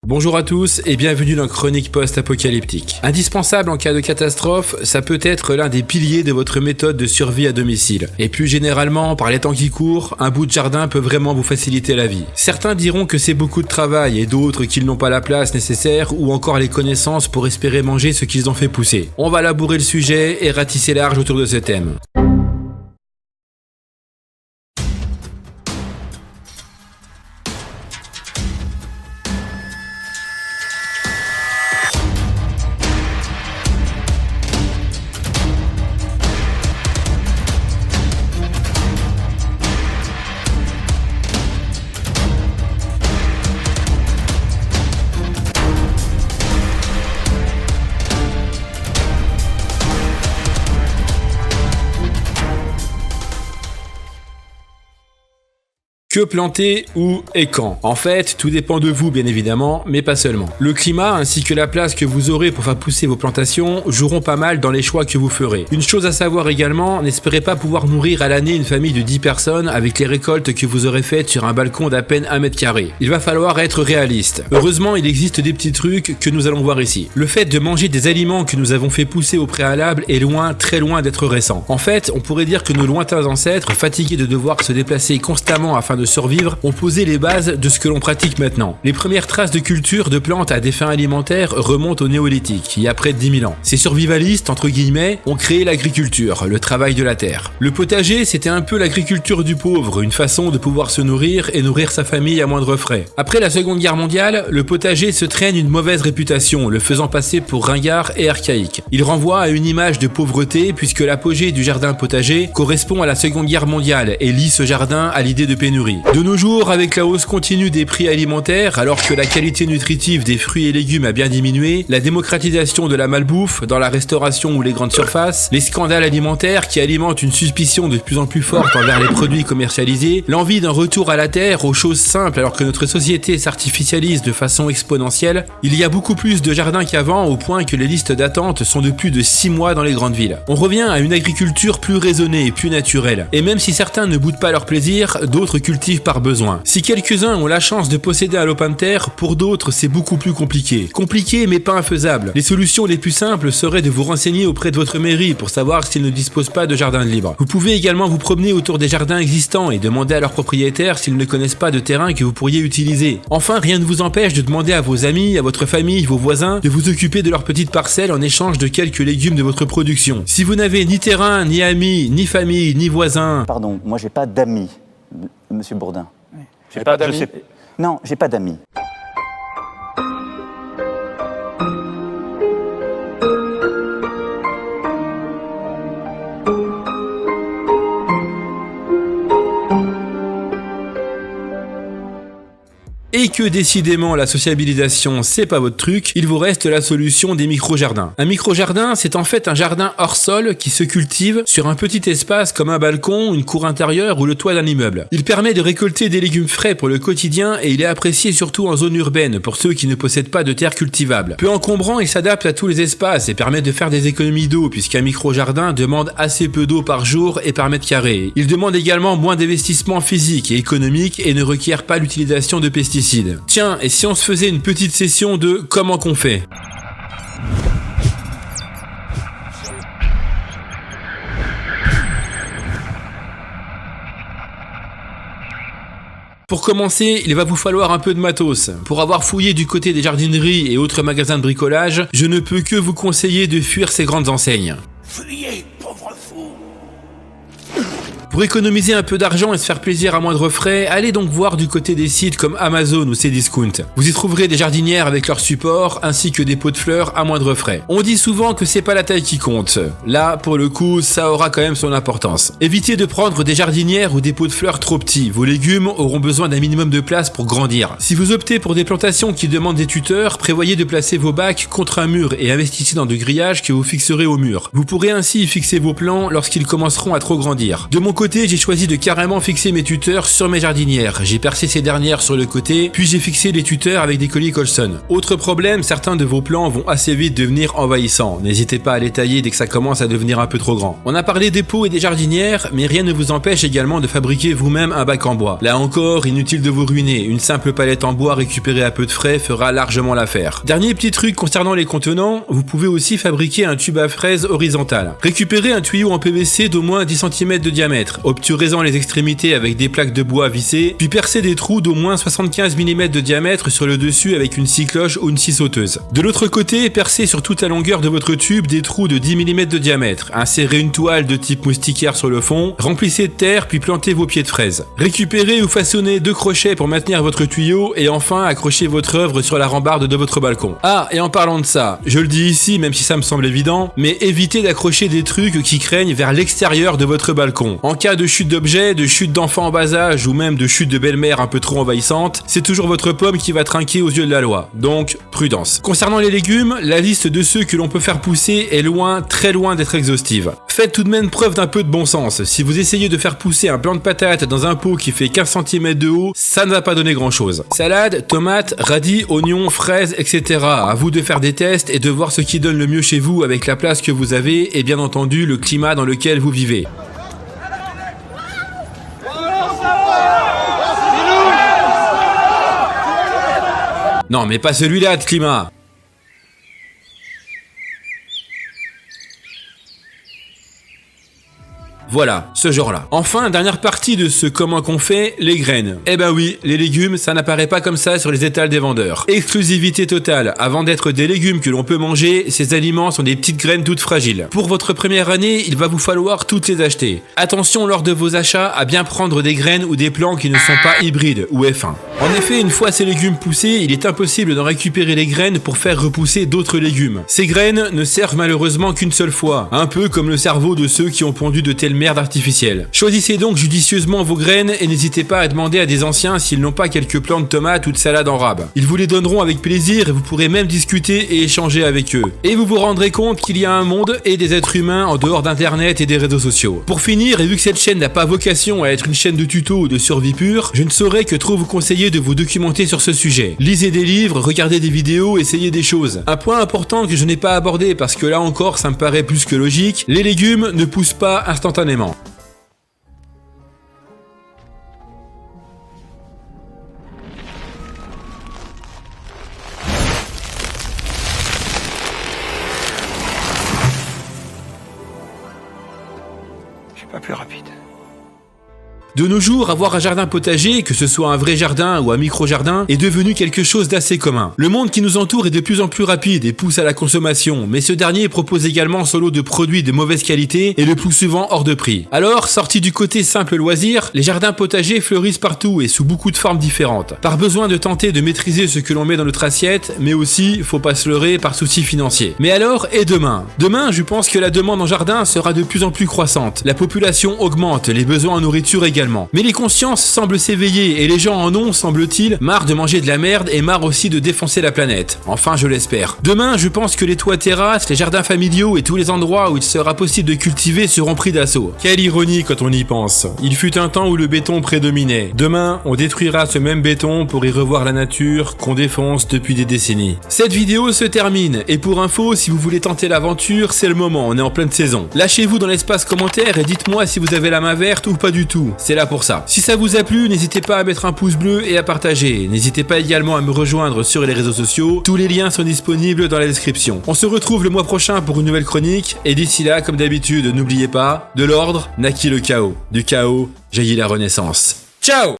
Bonjour à tous et bienvenue dans Chronique Post-Apocalyptique. Indispensable en cas de catastrophe, ça peut être l'un des piliers de votre méthode de survie à domicile. Et plus généralement, par les temps qui courent, un bout de jardin peut vraiment vous faciliter la vie. Certains diront que c'est beaucoup de travail et d'autres qu'ils n'ont pas la place nécessaire ou encore les connaissances pour espérer manger ce qu'ils ont fait pousser. On va labourer le sujet et ratisser large autour de ce thème. Que planter, où et quand? En fait, tout dépend de vous bien évidemment, mais pas seulement. Le climat ainsi que la place que vous aurez pour faire pousser vos plantations joueront pas mal dans les choix que vous ferez. Une chose à savoir également, n'espérez pas pouvoir nourrir à l'année une famille de 10 personnes avec les récoltes que vous aurez faites sur un balcon d'à peine 1 mètre carré. Il va falloir être réaliste. Heureusement, il existe des petits trucs que nous allons voir ici. Le fait de manger des aliments que nous avons fait pousser au préalable est loin, très loin d'être récent. En fait, on pourrait dire que nos lointains ancêtres, fatigués de devoir se déplacer constamment afin de survivre, ont posé les bases de ce que l'on pratique maintenant. Les premières traces de culture de plantes à des fins alimentaires remontent au néolithique, il y a près de 10 000 ans. Ces survivalistes, entre guillemets, ont créé l'agriculture, le travail de la terre. Le potager, c'était un peu l'agriculture du pauvre, une façon de pouvoir se nourrir et nourrir sa famille à moindre frais. Après la Seconde Guerre mondiale, le potager se traîne une mauvaise réputation, le faisant passer pour ringard et archaïque. Il renvoie à une image de pauvreté puisque l'apogée du jardin potager correspond à la Seconde Guerre mondiale et lie ce jardin à l'idée de pénurie. De nos jours, avec la hausse continue des prix alimentaires, alors que la qualité nutritive des fruits et légumes a bien diminué, la démocratisation de la malbouffe dans la restauration ou les grandes surfaces, les scandales alimentaires qui alimentent une suspicion de plus en plus forte envers les produits commercialisés, l'envie d'un retour à la terre, aux choses simples alors que notre société s'artificialise de façon exponentielle, il y a beaucoup plus de jardins qu'avant au point que les listes d'attente sont de plus de 6 mois dans les grandes villes. On revient à une agriculture plus raisonnée et plus naturelle. Et même si certains ne boudent pas leur plaisir, d'autres cultivent par besoin. Si quelques-uns ont la chance de posséder un lopin de terre, pour d'autres c'est beaucoup plus compliqué. Compliqué mais pas infaisable. Les solutions les plus simples seraient de vous renseigner auprès de votre mairie pour savoir s'ils ne disposent pas de jardin libre. Vous pouvez également vous promener autour des jardins existants et demander à leurs propriétaires s'ils ne connaissent pas de terrain que vous pourriez utiliser. Enfin, rien ne vous empêche de demander à vos amis, à votre famille, vos voisins, de vous occuper de leur petite parcelle en échange de quelques légumes de votre production. Si vous n'avez ni terrain, ni amis, ni famille, ni voisins... Pardon, moi j'ai pas d'amis, monsieur Bourdin. J'ai pas d'amis. Non, j'ai pas d'amis. Et que décidément la sociabilisation c'est pas votre truc, il vous reste la solution des micro-jardins. Un micro-jardin, c'est en fait un jardin hors sol qui se cultive sur un petit espace comme un balcon, une cour intérieure ou le toit d'un immeuble. Il permet de récolter des légumes frais pour le quotidien et il est apprécié surtout en zone urbaine pour ceux qui ne possèdent pas de terre cultivable. Peu encombrant, il s'adapte à tous les espaces et permet de faire des économies d'eau puisqu'un micro-jardin demande assez peu d'eau par jour et par mètre carré. Il demande également moins d'investissement physique et économique et ne requiert pas l'utilisation de pesticides. Tiens, et si on se faisait une petite session de comment qu'on fait ? Pour commencer, il va vous falloir un peu de matos. Pour avoir fouillé du côté des jardineries et autres magasins de bricolage, je ne peux que vous conseiller de fuir ces grandes enseignes. Fuyez, pauvre fou! Pour économiser un peu d'argent et se faire plaisir à moindre frais, allez donc voir du côté des sites comme Amazon ou Cdiscount. Vous y trouverez des jardinières avec leurs supports ainsi que des pots de fleurs à moindre frais. On dit souvent que c'est pas la taille qui compte. Là, pour le coup, ça aura quand même son importance. Évitez de prendre des jardinières ou des pots de fleurs trop petits. Vos légumes auront besoin d'un minimum de place pour grandir. Si vous optez pour des plantations qui demandent des tuteurs, prévoyez de placer vos bacs contre un mur et investissez dans de grillages que vous fixerez au mur. Vous pourrez ainsi y fixer vos plants lorsqu'ils commenceront à trop grandir. De mon côté, côté, j'ai choisi de carrément fixer mes tuteurs sur mes jardinières. J'ai percé ces dernières sur le côté, puis j'ai fixé les tuteurs avec des colis Colson. Autre problème, certains de vos plants vont assez vite devenir envahissants. N'hésitez pas à les tailler dès que ça commence à devenir un peu trop grand. On a parlé des pots et des jardinières, mais rien ne vous empêche également de fabriquer vous-même un bac en bois. Là encore, inutile de vous ruiner, une simple palette en bois récupérée à peu de frais fera largement l'affaire. Dernier petit truc concernant les contenants, vous pouvez aussi fabriquer un tube à fraises horizontal. Récupérez un tuyau en PVC d'au moins 10 cm de diamètre, obturez-en les extrémités avec des plaques de bois vissées, puis percez des trous d'au moins 75 mm de diamètre sur le dessus avec une scie cloche ou une scie sauteuse. De l'autre côté, percez sur toute la longueur de votre tube des trous de 10 mm de diamètre, insérez une toile de type moustiquaire sur le fond, remplissez de terre puis plantez vos pieds de fraises. Récupérez ou façonnez 2 crochets pour maintenir votre tuyau et enfin accrochez votre œuvre sur la rambarde de votre balcon. Ah, et en parlant de ça, je le dis ici même si ça me semble évident, mais évitez d'accrocher des trucs qui craignent vers l'extérieur de votre balcon. En cas de chute d'objets, de chute d'enfants en bas âge ou même de chute de belle-mère un peu trop envahissante, c'est toujours votre pomme qui va trinquer aux yeux de la loi. Donc, prudence. Concernant les légumes, la liste de ceux que l'on peut faire pousser est loin, très loin d'être exhaustive. Faites tout de même preuve d'un peu de bon sens. Si vous essayez de faire pousser un plant de patates dans un pot qui fait 15 cm de haut, ça ne va pas donner grand chose. Salade, tomates, radis, oignons, fraises, etc. À vous de faire des tests et de voir ce qui donne le mieux chez vous avec la place que vous avez et bien entendu le climat dans lequel vous vivez. Non mais pas celui-là de climat. Voilà, ce genre-là. Enfin, dernière partie de ce comment qu'on fait, les graines. Eh ben oui, les légumes, ça n'apparaît pas comme ça sur les étals des vendeurs. Exclusivité totale. Avant d'être des légumes que l'on peut manger, ces aliments sont des petites graines toutes fragiles. Pour votre première année, il va vous falloir toutes les acheter. Attention lors de vos achats à bien prendre des graines ou des plants qui ne sont pas hybrides ou F1. En effet, une fois ces légumes poussés, il est impossible d'en récupérer les graines pour faire repousser d'autres légumes. Ces graines ne servent malheureusement qu'une seule fois, un peu comme le cerveau de ceux qui ont pondu de telles merde artificielle. Choisissez donc judicieusement vos graines et n'hésitez pas à demander à des anciens s'ils n'ont pas quelques plants de tomates ou de salade en rab. Ils vous les donneront avec plaisir et vous pourrez même discuter et échanger avec eux. Et vous vous rendrez compte qu'il y a un monde et des êtres humains en dehors d'internet et des réseaux sociaux. Pour finir, et vu que cette chaîne n'a pas vocation à être une chaîne de tutos ou de survie pure, je ne saurais que trop vous conseiller de vous documenter sur ce sujet. Lisez des livres, regardez des vidéos, essayez des choses. Un point important que je n'ai pas abordé parce que là encore ça me paraît plus que logique, les légumes ne poussent pas instantanément. Je suis pas plus rapide. De nos jours, avoir un jardin potager, que ce soit un vrai jardin ou un micro-jardin, est devenu quelque chose d'assez commun. Le monde qui nous entoure est de plus en plus rapide et pousse à la consommation, mais ce dernier propose également son lot de produits de mauvaise qualité et le plus souvent hors de prix. Alors, sorti du côté simple loisir, les jardins potagers fleurissent partout et sous beaucoup de formes différentes. Par besoin de tenter de maîtriser ce que l'on met dans notre assiette, mais aussi, faut pas se leurrer, par souci financier. Mais alors, et demain ? Demain, je pense que la demande en jardin sera de plus en plus croissante. La population augmente, les besoins en nourriture également. Mais les consciences semblent s'éveiller et les gens en ont, semble-t-il, marre de manger de la merde et marre aussi de défoncer la planète. Enfin, je l'espère. Demain, je pense que les toits terrasses, les jardins familiaux et tous les endroits où il sera possible de cultiver seront pris d'assaut. Quelle ironie quand on y pense. Il fut un temps où le béton prédominait. Demain, on détruira ce même béton pour y revoir la nature qu'on défonce depuis des décennies. Cette vidéo se termine et pour info, si vous voulez tenter l'aventure, c'est le moment, on est en pleine saison. Lâchez-vous dans l'espace commentaire et dites-moi si vous avez la main verte ou pas du tout. C'est là pour ça. Si ça vous a plu, n'hésitez pas à mettre un pouce bleu et à partager. N'hésitez pas également à me rejoindre sur les réseaux sociaux. Tous les liens sont disponibles dans la description. On se retrouve le mois prochain pour une nouvelle chronique. Et d'ici là, comme d'habitude, n'oubliez pas, de l'ordre naquit le chaos. Du chaos jaillit la renaissance. Ciao!